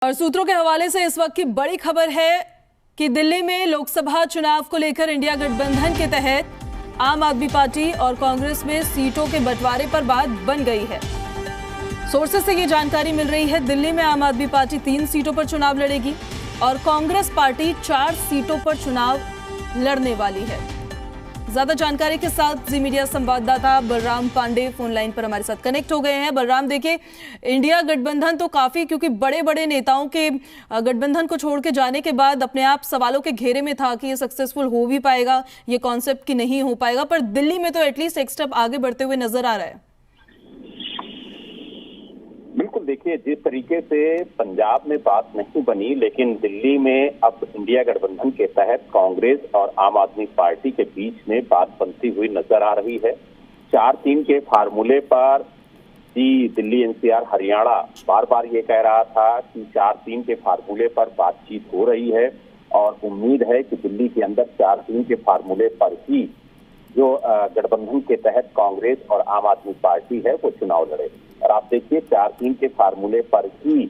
और सूत्रों के हवाले से इस वक्त की बड़ी खबर है कि दिल्ली में लोकसभा चुनाव को लेकर इंडिया गठबंधन के तहत आम आदमी पार्टी और कांग्रेस में सीटों के बंटवारे पर बात बन गई है। सोर्सेस से ये जानकारी मिल रही है, दिल्ली में आम आदमी पार्टी 3 सीटों पर चुनाव लड़ेगी और कांग्रेस पार्टी 4 सीटों पर चुनाव लड़ने वाली है। ज्यादा जानकारी के साथ जी मीडिया संवाददाता बलराम पांडे फोन लाइन पर हमारे साथ कनेक्ट हो गए हैं। बलराम, देखिए, इंडिया गठबंधन तो काफी, क्योंकि बड़े बड़े नेताओं के गठबंधन को छोड़ के जाने के बाद अपने आप सवालों के घेरे में था कि ये सक्सेसफुल हो भी पाएगा, ये कॉन्सेप्ट की नहीं हो पाएगा, पर दिल्ली में तो एटलीस्ट एक स्टेप आगे बढ़ते हुए नजर आ रहा है। बिल्कुल, देखिए, जिस तरीके से पंजाब में बात नहीं बनी, लेकिन दिल्ली में अब इंडिया गठबंधन के तहत कांग्रेस और आम आदमी पार्टी के बीच में बात बनती हुई नजर आ रही है। 4-3 के फार्मूले पर दिल्ली एनसीआर हरियाणा बार बार ये कह रहा था कि 4-3 के फार्मूले पर बातचीत हो रही है और उम्मीद है कि दिल्ली के अंदर 4-3 के फार्मूले पर ही जो गठबंधन के तहत कांग्रेस और आम आदमी पार्टी है वो चुनाव लड़े। और आप देखिए, 4-3 के फार्मूले पर ही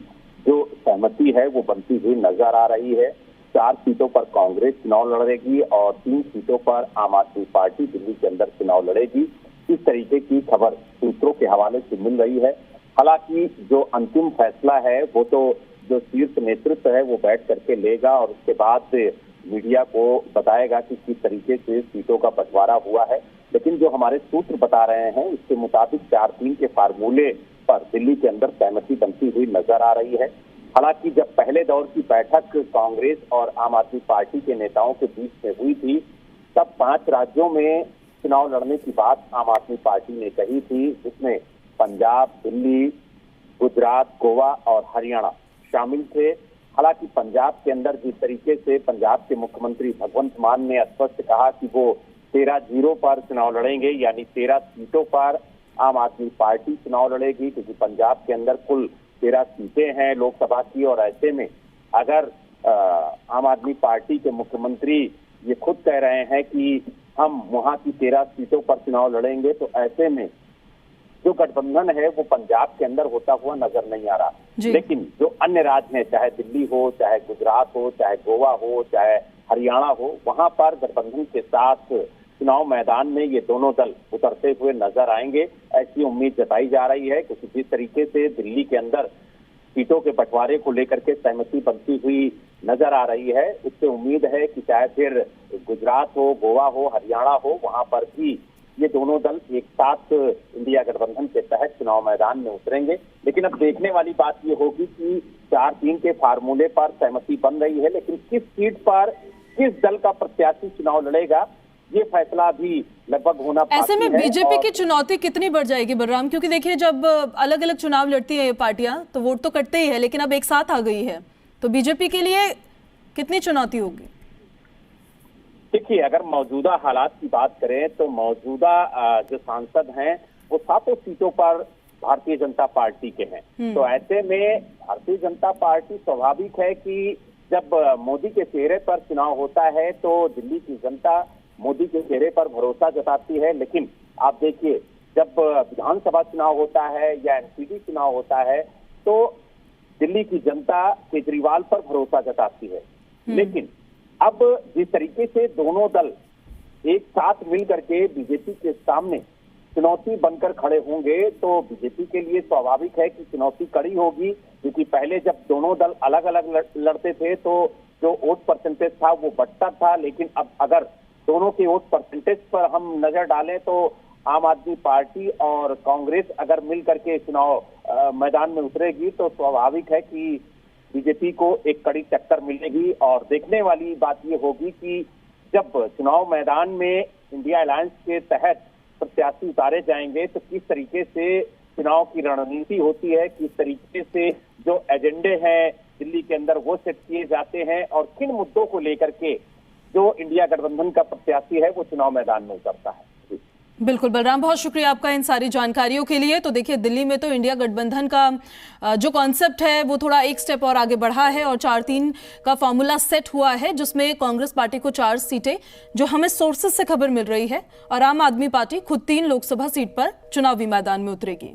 जो सहमति है वो बनती हुई नजर आ रही है। 4 सीटों पर कांग्रेस चुनाव लड़ेगी और 3 सीटों पर आम आदमी पार्टी दिल्ली के अंदर चुनाव लड़ेगी। इस तरीके की खबर सूत्रों के हवाले से मिल रही है। हालांकि जो अंतिम फैसला है वो तो जो शीर्ष नेतृत्व है वो बैठ करके लेगा और उसके बाद मीडिया को बताएगा कि किस तरीके से सीटों का बंटवारा हुआ है। लेकिन जो हमारे सूत्र बता रहे हैं उसके मुताबिक 4-3 के फार्मूले पर दिल्ली के अंदर सहमति बनती हुई नजर आ रही है। हालांकि जब पहले दौर की बैठक कांग्रेस और आम आदमी पार्टी के नेताओं के बीच में हुई थी, तब 5 राज्यों में चुनाव लड़ने की बात आम आदमी पार्टी ने कही थी, जिसमें पंजाब, दिल्ली, गुजरात, गोवा और हरियाणा शामिल थे। हालांकि पंजाब के अंदर जिस तरीके से पंजाब के मुख्यमंत्री भगवंत मान ने स्पष्ट कहा कि वो 13-0 पर चुनाव लड़ेंगे, यानी 13 सीटों पर आम आदमी पार्टी चुनाव लड़ेगी, क्योंकि पंजाब के अंदर कुल 13 सीटें हैं लोकसभा की। और ऐसे में अगर आम आदमी पार्टी के मुख्यमंत्री ये खुद कह रहे हैं कि हम वहां की 13 सीटों पर चुनाव लड़ेंगे, तो ऐसे में जो गठबंधन है वो पंजाब के अंदर होता हुआ नजर नहीं आ रहा। लेकिन जो अन्य राज्य हैं, चाहे दिल्ली हो, चाहे गुजरात हो, चाहे गोवा हो, चाहे हरियाणा हो, वहां पर गठबंधन के साथ चुनाव मैदान में ये दोनों दल उतरते हुए नजर आएंगे, ऐसी उम्मीद जताई जा रही है। क्योंकि जिस तरीके से दिल्ली के अंदर सीटों के बंटवारे को लेकर के सहमति बनती हुई नजर आ रही है, उससे उम्मीद है कि चाहे फिर गुजरात हो, गोवा हो, हरियाणा हो, वहां पर भी ये दोनों दल एक साथ इंडिया गठबंधन के तहत चुनाव मैदान में उतरेंगे। लेकिन अब देखने वाली बात ये होगी कि 4-3 के फार्मूले पर सहमति बन रही है, लेकिन किस सीट पर किस दल का प्रत्याशी चुनाव लड़ेगा ये फैसला अभी लगभग होना बाकी है। ऐसे में बीजेपी की चुनौती कितनी बढ़ जाएगी बलराम? क्योंकि देखिए, जब अलग अलग चुनाव लड़ती है ये पार्टियां तो वोट तो कटते ही है, लेकिन अब एक साथ आ गई है, तो बीजेपी के लिए कितनी चुनौती होगी? देखिए, अगर मौजूदा हालात की बात करें तो मौजूदा जो सांसद हैं वो 7 सीटों पर भारतीय जनता पार्टी के हैं। तो ऐसे में भारतीय जनता पार्टी, स्वाभाविक है कि जब मोदी के चेहरे पर चुनाव होता है तो दिल्ली की जनता मोदी के चेहरे पर भरोसा जताती है। लेकिन आप देखिए, जब विधानसभा चुनाव होता है या एमसीडी चुनाव होता है तो दिल्ली की जनता केजरीवाल पर भरोसा जताती है। लेकिन अब जिस तरीके से दोनों दल एक साथ मिल करके बीजेपी के सामने चुनौती बनकर खड़े होंगे तो बीजेपी के लिए स्वाभाविक है कि चुनौती कड़ी होगी। क्योंकि पहले जब दोनों दल अलग अलग लड़ते थे तो जो वोट परसेंटेज था वो बढ़ता था, लेकिन अब अगर दोनों के वोट परसेंटेज पर हम नजर डालें तो आम आदमी पार्टी और कांग्रेस अगर मिल करके चुनाव मैदान में उतरेगी तो स्वाभाविक है कि बीजेपी को एक कड़ी टक्कर मिलेगी। और देखने वाली बात ये होगी कि जब चुनाव मैदान में इंडिया अलायंस के तहत प्रत्याशी उतारे जाएंगे तो किस तरीके से चुनाव की रणनीति होती है, किस तरीके से जो एजेंडे हैं दिल्ली के अंदर वो सेट किए जाते हैं और किन मुद्दों को लेकर के जो इंडिया गठबंधन का प्रत्याशी है वो चुनाव मैदान में उतरता है। बिल्कुल बलराम, बहुत शुक्रिया आपका इन सारी जानकारियों के लिए। तो देखिए, दिल्ली में तो इंडिया गठबंधन का जो कॉन्सेप्ट है वो थोड़ा एक स्टेप और आगे बढ़ा है और 4-3 का फॉर्मूला सेट हुआ है, जिसमें कांग्रेस पार्टी को 4 सीटें, जो हमें सोर्सेस से खबर मिल रही है, और आम आदमी पार्टी खुद 3 लोकसभा सीट पर चुनावी मैदान में उतरेगी।